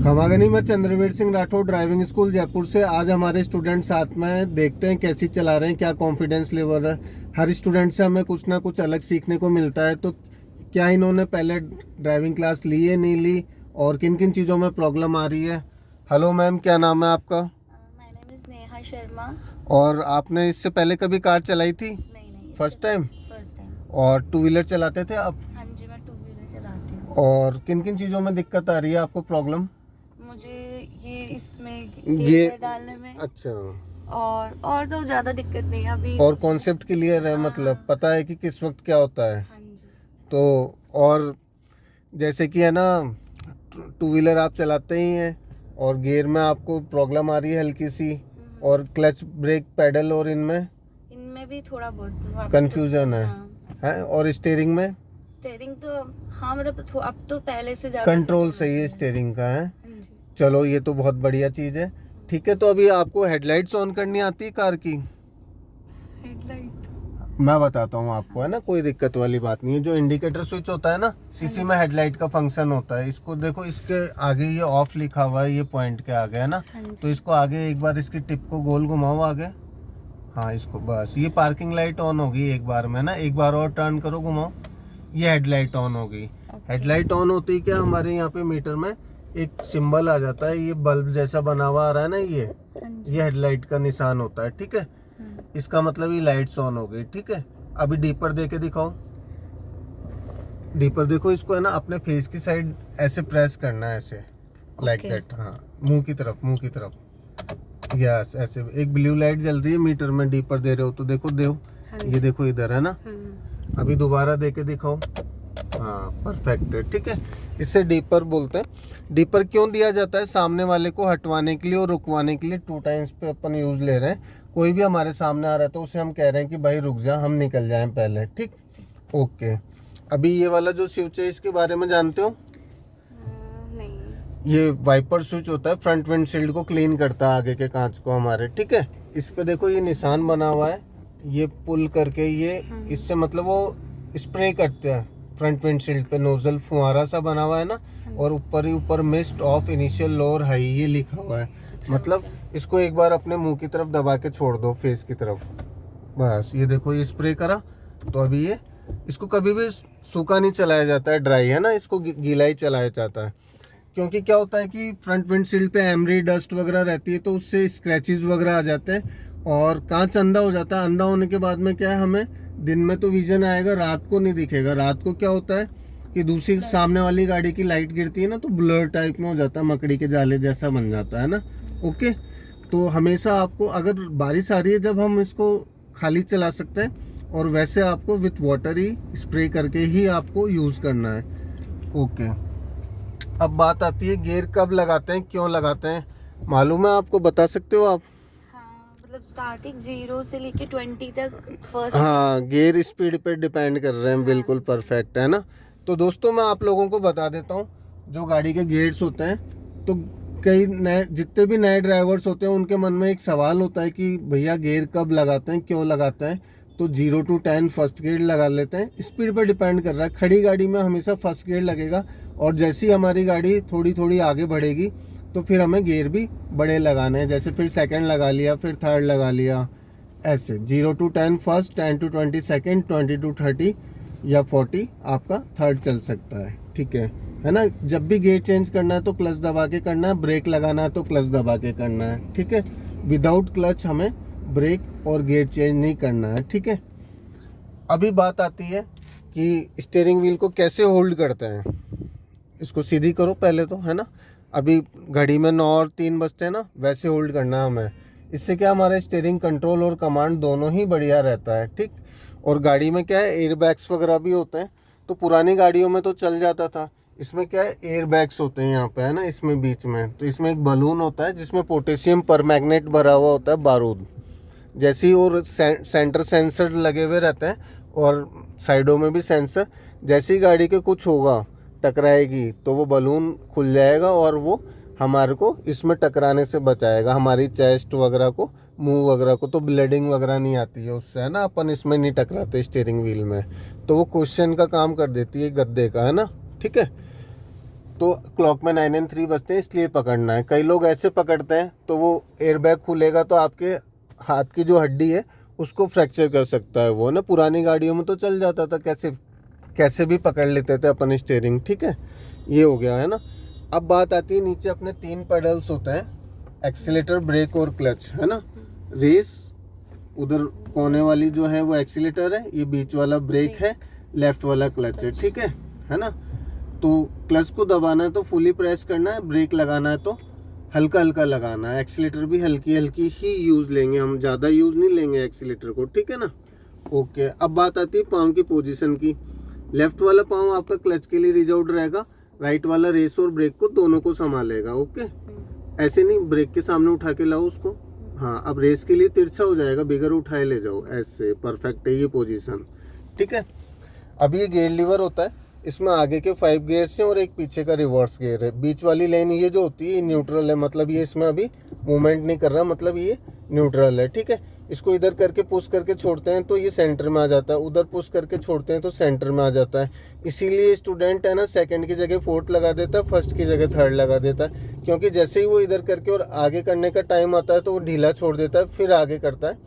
खमागनी में Chandraveer Singh Rathore driving school Jaipur से। आज हमारे स्टूडेंट साथ में देखते हैं कैसी चला रहे हैं, क्या कॉन्फिडेंस लेवल है। हर स्टूडेंट से हमें कुछ ना कुछ अलग सीखने को मिलता है। तो क्या इन्होंने पहले ड्राइविंग क्लास ली है, नहीं ली, और किन किन चीज़ों में प्रॉब्लम आ रही है। हेलो मैम, क्या नाम है आपका? My name is Neha Sharma. और आपने इससे पहले कभी कार चलाई थी? नहीं, फर्स्ट टाइम? First time. और टू व्हीलर चलाते थे आप? हाँ जी, मैं टू व्हीलर चलाती हूँ। और किन किन चीज़ों में दिक्कत आ रही है आपको, प्रॉब्लम? मुझे ये इसमें ये गियर डालने में अच्छा, और तो ज़्यादा दिक्कत नहीं है अभी। और कॉन्सेप्ट क्लियर है, मतलब पता है कि किस वक्त क्या होता है। हाँ जी। तो और जैसे कि है ना, टू व्हीलर आप चलाते ही हैं और गियर में आपको प्रॉब्लम आ रही है हल्की सी, और क्लच ब्रेक पैडल और इनमें भी थोड़ा बहुत कंफ्यूजन है। हाँ। है और स्टीयरिंग में स्टीयरिंग तो हाँ, मतलब अब तो पहले से ज़्यादा कंट्रोल सही है स्टीयरिंग का, है। हाँ जी। चलो, ये तो बहुत बढ़िया चीज़ है। ठीक है, तो अभी आपको हेडलाइट्स ऑन करनी आती है कार की? हेडलाइट मैं बताता हूँ आपको, है ना, कोई दिक्कत वाली बात नहीं है। जो इंडिकेटर स्विच होता है ना, इसी में हेडलाइट का फंक्शन होता है। इसको देखो, इसके आगे ये ऑफ लिखा हुआ है, ये पॉइंट के आगे, है ना। तो इसको आगे एक बार इसकी टिप को गोल घुमाओ आगे। हाँ, इसको बस, ये पार्किंग लाइट ऑन होगी एक बार में ना। एक बार और टर्न करो, घुमाओ, ये हेडलाइट ऑन होगी। हेडलाइट ऑन होती है क्या, हमारे यहाँ पे मीटर में एक सिंबल आ जाता है, ये बल्ब जैसा बना हुआ आ रहा है ना, ये हेडलाइट का निशान होता है। ठीक है, इसका मतलब ये लाइट्स ऑन हो गई। ठीक है, अभी डीपर दे के दिखाओ। डीपर देखो, इसको है ना अपने फेस की साइड ऐसे प्रेस करना है, ऐसे लाइक दैट। हाँ, मुंह की तरफ। यस, ऐसे। एक ब्लू लाइट जल रही है मीटर में, डीपर दे रहे हो तो देखो, ये देखो इधर, है ना। अभी दोबारा दे के दिखाओ। हाँ, परफेक्ट है। ठीक है, इससे डीपर बोलते हैं। डीपर क्यों दिया जाता है? सामने वाले को हटवाने के लिए और रुकवाने के लिए। टू टाइम्स पे अपन यूज ले रहे हैं। कोई भी हमारे सामने आ रहा है तो उसे हम कह रहे हैं कि भाई रुक जा, हम निकल जाएं पहले। ठीक, ओके। अभी ये वाला जो स्विच है, इसके बारे में जानते हो? नहीं। ये वाइपर स्विच होता है, फ्रंट विंडशील्ड को क्लीन करता है, आगे के कांच को हमारे। ठीक है, इस पे देखो ये निशान बना हुआ है, ये पुल करके ये इससे मतलब वो स्प्रे करते हैं फ्रंट विंडशील्ड पे। नोजल फुहारा सा बना हुआ है ना, और ऊपर ही ऊपर मिस्ट ऑफ इनिशियल लो और हाई, ये लिखा हुआ है। मतलब इसको एक बार अपने मुंह की तरफ दबा के छोड़ दो, फेस की तरफ। बस, ये देखो, ये स्प्रे करा। तो अभी ये, इसको कभी भी सूखा नहीं चलाया जाता है, ड्राई, है ना। इसको गीला ही चलाया जाता है, क्योंकि क्या होता है कि फ्रंट विंडशील्ड पे एमरी डस्ट वगैरह रहती है, तो उससे स्क्रैचेस वगैरह आ जाते हैं और कांच अंधा हो जाता है। अंधा होने के बाद में क्या है, हमें दिन में तो विजन आएगा, रात को नहीं दिखेगा। रात को क्या होता है कि दूसरी सामने वाली गाड़ी की लाइट गिरती है ना, तो ब्लर टाइप में हो जाता है, मकड़ी के जाले जैसा बन जाता है ना। ओके, तो हमेशा आपको, अगर बारिश आ रही है जब, हम इसको खाली चला सकते हैं, और वैसे आपको विथ वाटर ही स्प्रे करके ही आपको यूज़ करना है। ओके, अब बात आती है गियर कब लगाते हैं, क्यों लगाते हैं, मालूम है आपको? बता सकते हो आप? हाँ, मतलब स्टार्टिंग 0 से लेके 20 तक फर्स्ट। हाँ, गियर स्पीड पे डिपेंड कर रहे हैं। बिल्कुल परफेक्ट, है ना। तो दोस्तों, मैं आप लोगों को बता देता हूँ, जो गाड़ी के गियर्स होते हैं, तो कई नए, जितने भी नए ड्राइवर्स होते हैं, उनके मन में एक सवाल होता है कि भैया गियर कब लगाते हैं, क्यों लगाते हैं। तो 0 to 10 फर्स्ट गियर लगा लेते हैं। स्पीड पर डिपेंड कर रहा है। खड़ी गाड़ी में हमेशा फर्स्ट गियर लगेगा, और जैसी हमारी गाड़ी थोड़ी थोड़ी आगे बढ़ेगी तो फिर हमें गियर भी बड़े लगाने हैं। जैसे फिर सेकंड लगा लिया, फिर थर्ड लगा लिया, ऐसे 0 to 10 first, 10 to 20 second, 20 to 30 या 40 आपका थर्ड चल सकता है। ठीक है ना। जब भी गियर चेंज करना है तो क्लच दबा के करना है, ब्रेक लगाना है तो क्लच दबा के करना है। ठीक है, विदाउट क्लच हमें ब्रेक और गियर चेंज नहीं करना है। ठीक है, अभी बात आती है कि स्टीयरिंग व्हील को कैसे होल्ड करते हैं। इसको सीधी करो पहले तो, है ना। अभी घड़ी में 9 और 3 बजते हैं ना, वैसे होल्ड करना है हमें। इससे क्या, हमारे स्टीयरिंग कंट्रोल और कमांड दोनों ही बढ़िया रहता है। ठीक, और गाड़ी में क्या है, एयर बैग्स वगैरह भी होते हैं। तो पुरानी गाड़ियों में तो चल जाता था, इसमें क्या है, एयर बैग्स होते हैं यहाँ पे, है ना, इसमें बीच में। तो इसमें एक बलून होता है जिसमें पोटेशियम परमैग्नेट भरा हुआ होता है, बारूद जैसी, और सेंटर सेंसर लगे हुए रहते हैं, और साइडों में भी सेंसर। जैसी ही गाड़ी के कुछ होगा, टकराएगी, तो वो बलून खुल जाएगा और वो हमारे को इसमें टकराने से बचाएगा, हमारी चेस्ट वगैरह को, मुंह वगैरह को। तो ब्लीडिंग वगैरह नहीं आती है उससे, है ना। अपन इसमें नहीं टकराते स्टीयरिंग व्हील में, तो वो क्वेश्चन का काम कर देती है, गद्दे का, है ना। ठीक है, तो क्लॉक में 9 and 3 बजते हैं, इसलिए पकड़ना है। कई लोग ऐसे पकड़ते हैं तो वो एयरबैग खुलेगा तो आपके हाथ की जो हड्डी है उसको फ्रैक्चर कर सकता है। वो ना पुरानी गाड़ियों में तो चल जाता था, कैसे भी पकड़ लेते थे अपन स्टीयरिंग, ठीक है। ये हो गया है ना। अब बात आती है नीचे अपने 3 पेडल्स होते हैं, एक्सीलेटर, ब्रेक और क्लच, है ना। रेस उधर कोने वाली जो है वो एक्सीलेटर है, ये बीच वाला ब्रेक है, लेफ्ट वाला क्लच है, ठीक है ना। तो क्लच को दबाना है तो फुली प्रेस करना है, ब्रेक लगाना है तो हल्का हल्का लगाना है। एक्सीलेटर भी हल्की हल्की ही यूज़ लेंगे हम, ज़्यादा यूज़ नहीं लेंगे एक्सीलेटर को, ठीक है ना। ओके, अब बात आती है पाँव की पोजीशन की। लेफ्ट वाला पाँव आपका क्लच के लिए रिजर्व्ड रहेगा, राइट वाला रेस और ब्रेक को दोनों को संभालेगा। ओके, ऐसे नहीं ब्रेक के सामने उठा के लाओ उसको, हाँ। अब रेस के लिए तिरछा हो जाएगा, बिगर उठाए ले जाओ, ऐसे परफेक्ट है ये पोजीशन, ठीक है। अब ये गियर लीवर होता है, इसमें आगे के 5 गियर्स हैं और एक पीछे का रिवर्स गियर है। बीच वाली लाइन ये जो होती है न्यूट्रल है, मतलब ये इसमें अभी मूवमेंट नहीं कर रहा, मतलब ये न्यूट्रल है, ठीक है। इसको इधर करके पुश करके छोड़ते हैं तो ये सेंटर में आ जाता है, उधर पुश करके छोड़ते हैं तो सेंटर में आ जाता है। इसीलिए स्टूडेंट है ना सेकंड की जगह 4th लगा देता है, फर्स्ट की जगह 3rd लगा देता है, क्योंकि जैसे ही वो इधर करके और आगे करने का टाइम आता है तो वो ढीला छोड़ देता है, फिर आगे करता है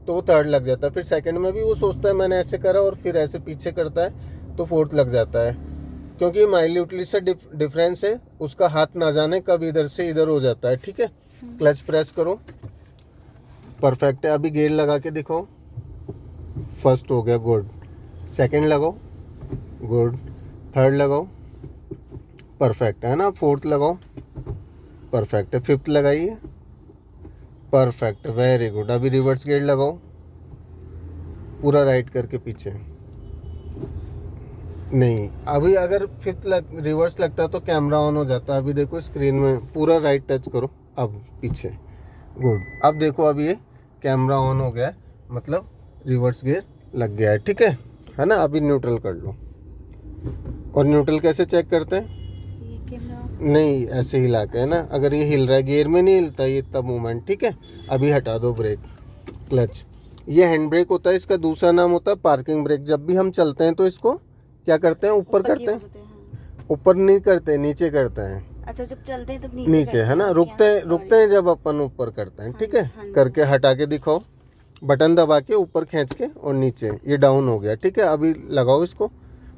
तो वो 3rd लग जाता है। फिर सेकंड में भी वो सोचता है मैंने ऐसे करा और फिर ऐसे पीछे करता है तो 4th लग जाता है, क्योंकि माइल्यूटली से डिफरेंस है, उसका हाथ ना जाने कब इधर से इधर हो जाता है, ठीक है। क्लच प्रेस करो, परफेक्ट है। अभी गियर लगा के दिखाओ, फर्स्ट हो गया, गुड। सेकंड लगाओ, गुड। 3rd लगाओ, परफेक्ट है ना। 4th लगाओ, परफेक्ट है। 5th लगाइए, परफेक्ट, वेरी गुड। अभी रिवर्स गियर लगाओ, पूरा राइट करके पीछे नहीं। अभी अगर 5th रिवर्स लगता तो कैमरा ऑन हो जाता। अभी देखो स्क्रीन में पूरा राइट टच करो, अब पीछे, गुड। अब देखो अभी ये कैमरा ऑन हो गया है, मतलब रिवर्स गियर लग गया है, ठीक है ना। अभी न्यूट्रल कर लो। और न्यूट्रल कैसे चेक करते हैं? ये कैमरा नहीं, ऐसे हिला के, है ना। अगर ये हिल रहा है, गियर में नहीं हिलता ये तब मूवमेंट, ठीक है। अभी हटा दो ब्रेक, क्लच। ये हैंड ब्रेक होता है, इसका दूसरा नाम होता है पार्किंग ब्रेक। जब भी हम चलते हैं तो इसको क्या करते हैं, ऊपर करते हैं, ऊपर नहीं करते, नीचे करते हैं। अच्छा, जब चलते हैं तो नीचे, है ना। रुकते हैं जब अपन ऊपर करते हैं, ठीक है। करके हटा के दिखाओ, बटन दबा के ऊपर खींच के और नीचे, ये डाउन हो गया, ठीक है। अभी लगाओ इसको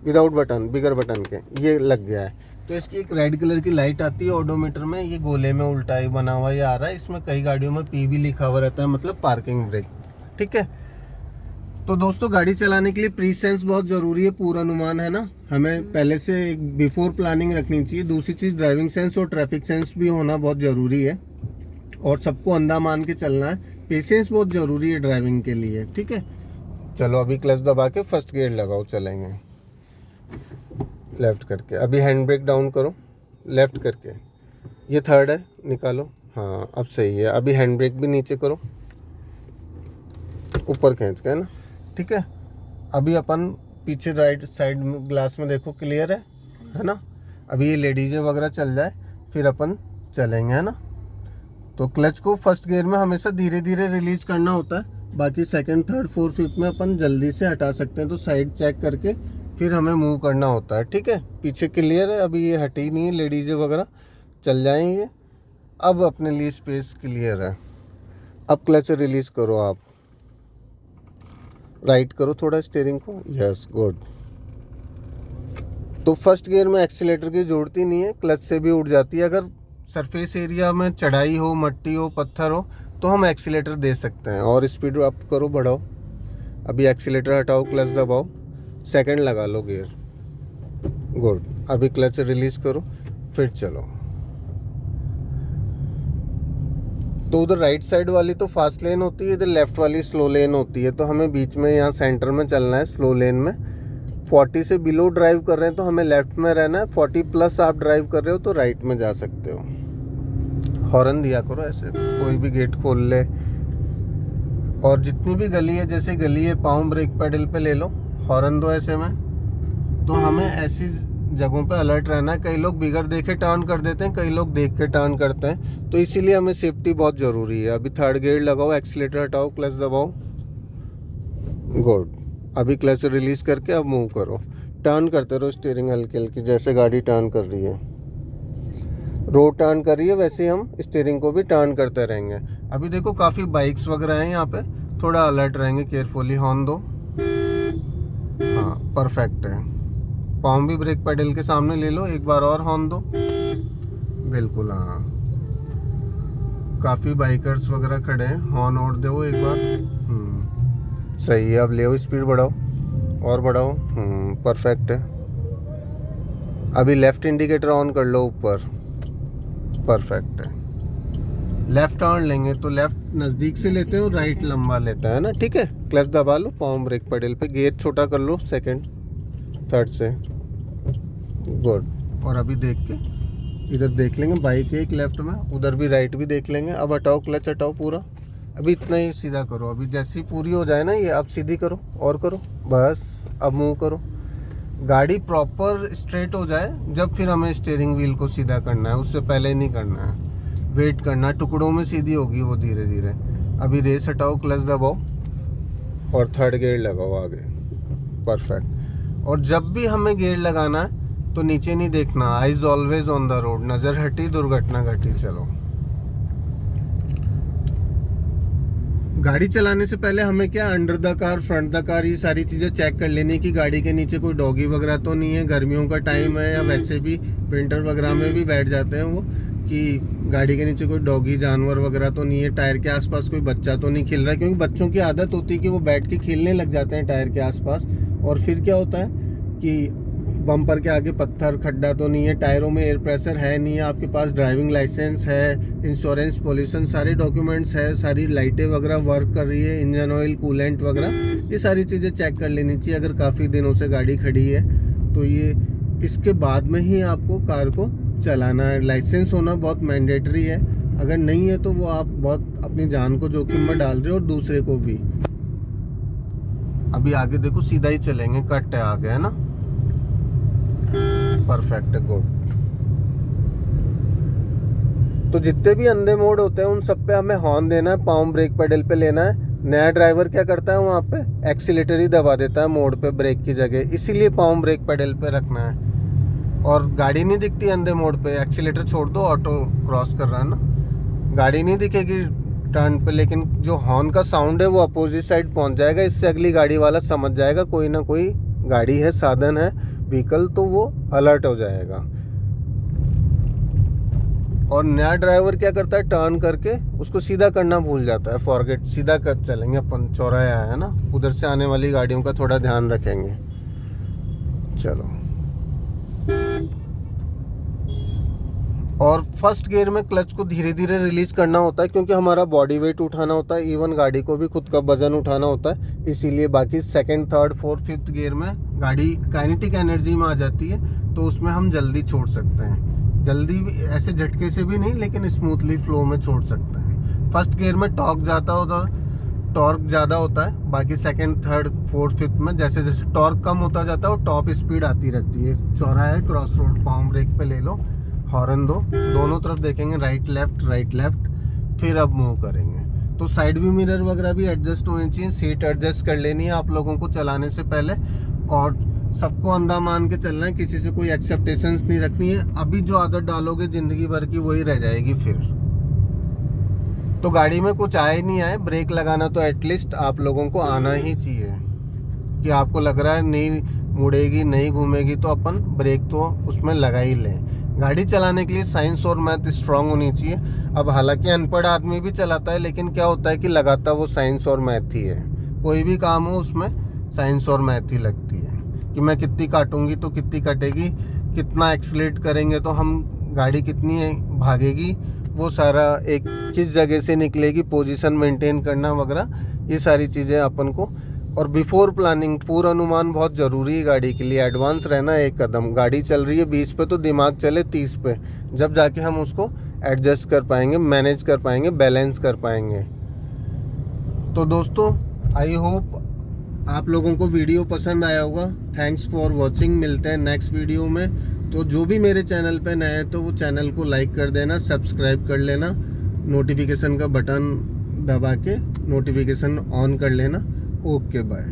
विदाउट बटन, बिगर बटन के, ये लग गया है। तो इसकी एक रेड कलर की लाइट आती है ओडोमीटर में, ये गोले में उल्टा ही बना हुआ ये आ रहा है। इसमें कई गाड़ियों में पी भी लिखा हुआ रहता है, मतलब पार्किंग ब्रेक, ठीक है। तो दोस्तों गाड़ी चलाने के लिए प्री सेंस बहुत ज़रूरी है, पूर्वानुमान, है ना। हमें पहले से एक बिफोर प्लानिंग रखनी चाहिए। दूसरी चीज़ ड्राइविंग सेंस और ट्रैफिक सेंस भी होना बहुत ज़रूरी है, और सबको अंधा मान के चलना है। पेशेंस बहुत ज़रूरी है ड्राइविंग के लिए, ठीक है। चलो अभी क्लच दबा के फर्स्ट गियर लगाओ, चलेंगे लेफ्ट करके। अभी हैंड ब्रेक डाउन करो, लेफ्ट करके, ये 3rd है, निकालो, हाँ अब सही है। अभी हैंड ब्रेक भी नीचे करो, ऊपर खींच के, है ना, ठीक है। अभी अपन पीछे राइट साइड में ग्लास में देखो, क्लियर है ना। अभी ये लेडीज़ वगैरह चल जाए फिर अपन चलेंगे, है ना। तो क्लच को फर्स्ट गियर में हमेशा धीरे धीरे रिलीज करना होता है, बाकी सेकंड, 3rd, 4th, 5th में अपन जल्दी से हटा सकते हैं। तो साइड चेक करके फिर हमें मूव करना होता है, ठीक है। पीछे क्लियर है, अभी ये हटी नहीं है, लेडीज़ वगैरह चल जाएंगे। अब अपने लिए स्पेस क्लियर है। अब क्लच रिलीज करो, आप राइट करो थोड़ा स्टीयरिंग को, यस, गुड। तो फर्स्ट गियर में एक्सीलेटर की जरूरत ही नहीं है, क्लच से भी उठ जाती है। अगर सरफेस एरिया में चढ़ाई हो, मट्टी हो, पत्थर हो तो हम एक्सीलेटर दे सकते हैं। और स्पीड अप करो, बढ़ाओ। अभी एक्सीलेटर हटाओ, क्लच दबाओ, सेकंड लगा लो गियर, गुड। अभी क्लच रिलीज करो, फिर चलो। तो उधर राइट साइड वाली तो फास्ट लेन होती है, इधर लेफ्ट वाली स्लो लेन होती है। तो हमें बीच में यहाँ सेंटर में चलना है, स्लो लेन में। 40 से बिलो ड्राइव कर रहे हैं तो हमें लेफ्ट में रहना है, 40 प्लस आप ड्राइव कर रहे हो तो राइट में जा सकते हो। हॉर्न दिया करो ऐसे, कोई भी गेट खोल ले। और जितनी भी गली है, जैसे गली है, पाँव ब्रेक पेडल पे ले लो, हॉर्न दो ऐसे में। तो हमें ऐसी जगहों पे अलर्ट रहना है। कई लोग बिगर देखे टर्न कर देते हैं, कई लोग देख के टर्न करते हैं, तो इसीलिए हमें सेफ्टी बहुत ज़रूरी है। अभी 3rd गियर लगाओ, एक्सीलेटर हटाओ, क्लच दबाओ, गुड। अभी क्लच रिलीज करके अब मूव करो, टर्न करते रहो स्टीयरिंग हल्की हल्की, जैसे गाड़ी टर्न कर रही है। रोड टर्न कर रही है वैसे ही हम स्टीयरिंग को भी टर्न करते रहेंगे। अभी देखो काफ़ी बाइक्स वगैरह हैं यहाँ पे, थोड़ा अलर्ट रहेंगे, केयरफुली हॉर्न दो। हाँ परफेक्ट है। पाँव भी ब्रेक पेडल के सामने ले लो, एक बार और हॉर्न दो। बिल्कुल हाँ, काफ़ी बाइकर्स वगैरह खड़े हैं, हॉर्न और दो एक बार। सही है, अब ले स्पीड बढ़ाओ और बढ़ाओ। परफेक्ट है। अभी लेफ्ट इंडिकेटर ऑन कर लो ऊपर। परफेक्ट है। लेफ्ट टर्न लेंगे तो लेफ्ट नज़दीक से लेते हैं और राइट लंबा लेता है ना, ठीक है। क्लच दबा लो, पाँव ब्रेक पेडल पे, गियर छोटा कर लो सेकंड थर्ड से। गुड। और अभी देख के इधर देख लेंगे, बाइक है एक लेफ्ट में, उधर भी राइट भी देख लेंगे। अब हटाओ, क्लच हटाओ पूरा। अभी इतना ही सीधा करो। अभी जैसी पूरी हो जाए ना ये, अब सीधी करो और करो, बस अब मूव करो। गाड़ी प्रॉपर स्ट्रेट हो जाए जब फिर हमें स्टीयरिंग व्हील को सीधा करना है, उससे पहले नहीं करना है। वेट करना, टुकड़ों में सीधी होगी वो धीरे धीरे। अभी रेस हटाओ, क्लच दबाओ और थर्ड गियर लगाओ आगे। परफेक्ट। और जब भी हमें गियर लगाना है तो नीचे नहीं देखना, eyes always on the road. नज़र हटी दुर्घटना घटी। चलो, गाड़ी चलाने से पहले हमें क्या, under the car, front the car, ये सारी चीज़ें चेक कर लेनी कि गाड़ी के नीचे कोई डॉगी वगैरह तो नहीं है। गर्मियों का टाइम है या वैसे भी विंटर वगैरह में भी बैठ जाते हैं वो, कि गाड़ी के नीचे कोई डॉगी जानवर वगैरह तो नहीं है। टायर के आसपास कोई बच्चा तो नहीं खेल रहा है, क्योंकि बच्चों की आदत होती है कि वो बैठ के खेलने लग जाते हैं टायर के आसपास। और फिर क्या होता है कि बम्पर के आगे पत्थर खड्डा तो नहीं है, टायरों में एयर प्रेशर है नहीं है, आपके पास ड्राइविंग लाइसेंस है, इंश्योरेंस, पॉल्यूशन, सारे डॉक्यूमेंट्स है, सारी लाइटें वगैरह वर्क कर रही है, इंजन ऑयल, कूलेंट वगैरह, ये सारी चीज़ें चेक कर लेनी चाहिए। अगर काफ़ी दिनों से गाड़ी खड़ी है तो ये इसके बाद में ही आपको कार को चलाना है। लाइसेंस होना बहुत मैंडेटरी है, अगर नहीं है तो वो आप बहुत अपनी जान को जोखिम में डाल रहे हो और दूसरे को भी। अभी आगे देखो, सीधा ही चलेंगे, कट है आगे, है ना। Perfect, good. तो जितने भी अंधे मोड़ होते हैं उन सब पे हमें हॉर्न देना है, पाँव ब्रेक पेडल पे लेना है। नया ड्राइवर क्या करता है, वहाँ पे एक्सीलेटर ही दबा देता है मोड़ पे ब्रेक की जगह, इसीलिए पाँव ब्रेक पेडल पे रखना है। और गाड़ी नहीं दिखती अंधे मोड़ पे, एक्सीलेटर छोड़ दो, ऑटो क्रॉस कर रहा है ना, गाड़ी नहीं दिखेगी टर्न पे, लेकिन जो हॉर्न का साउंड है वो अपोजिट साइड पहुँच जाएगा। इससे अगली गाड़ी वाला समझ जाएगा कोई ना कोई गाड़ी है, साधन है, व्हीकल, तो वो अलर्ट हो जाएगा। और नया ड्राइवर क्या करता है, टर्न करके उसको सीधा करना भूल जाता है, फॉरगेट। सीधा कर चलेंगे अपन, चौराहा है ना, उधर से आने वाली गाड़ियों का थोड़ा ध्यान रखेंगे। चलो, और फर्स्ट गियर में क्लच को धीरे धीरे रिलीज करना होता है, क्योंकि हमारा बॉडी वेट उठाना होता है, इवन गाड़ी को भी खुद का वजन उठाना होता है, इसीलिए। बाकी second, third, fourth, fifth gear में गाड़ी काइनेटिक एनर्जी में आ जाती है, तो उसमें हम जल्दी छोड़ सकते हैं। जल्दी ऐसे झटके से भी नहीं, लेकिन स्मूथली फ्लो में छोड़ सकते हैं। फर्स्ट गियर में टॉर्क ज़्यादा होता है, बाकी सेकंड, थर्ड, फोर्थ, फिफ्थ में जैसे जैसे टॉर्क कम होता जाता है वो टॉप स्पीड आती रहती है। चौराहा है, क्रॉस रोड, पाँव ब्रेक पे ले लो, हॉर्न दो, दोनों तरफ देखेंगे, राइट लेफ्ट, फिर अब मूव करेंगे। तो साइड व्यू मिरर वगैरह भी एडजस्ट होनी चाहिए, सीट एडजस्ट कर लेनी है आप लोगों को चलाने से पहले, और सबको अंधा मान के चलना है, किसी से कोई एक्सेप्टेशंस नहीं रखनी है। अभी जो आदत डालोगे जिंदगी भर की वही रह जाएगी फिर। तो गाड़ी में कुछ आए नहीं आए, ब्रेक लगाना तो एटलीस्ट आप लोगों को आना ही चाहिए। कि आपको लग रहा है नहीं मुड़ेगी, नहीं घूमेगी, तो अपन ब्रेक तो उसमें लगा ही लें। गाड़ी चलाने के लिए साइंस और मैथ स्ट्रांग होनी चाहिए। अब हालांकि अनपढ़ आदमी भी चलाता है, लेकिन क्या होता है कि लगाता वो साइंस और मैथ ही है। कोई भी काम हो उसमें साइंस और मैथ ही लगती है, कि मैं कितनी काटूंगी तो कितनी कटेगी, कितना एक्सीलेट करेंगे तो हम गाड़ी कितनी भागेगी, वो सारा एक किस जगह से निकलेगी, पोजीशन मेंटेन करना वगैरह, ये सारी चीज़ें अपन को। और बिफोर प्लानिंग पूर्वानुमान बहुत ज़रूरी है गाड़ी के लिए। एडवांस रहना एक कदम। गाड़ी चल रही है 20 पे तो दिमाग चले 30 पे, जब जाके हम उसको एडजस्ट कर पाएंगे, मैनेज कर पाएंगे, बैलेंस कर पाएंगे। तो दोस्तों, आई होप आप लोगों को वीडियो पसंद आया होगा। Thanks for watching. मिलते हैं नेक्स्ट वीडियो में। तो जो भी मेरे चैनल पे नए हैं तो वो चैनल को लाइक कर देना, सब्सक्राइब कर लेना, नोटिफिकेशन का बटन दबा के नोटिफिकेशन ऑन कर लेना। Okay, bye.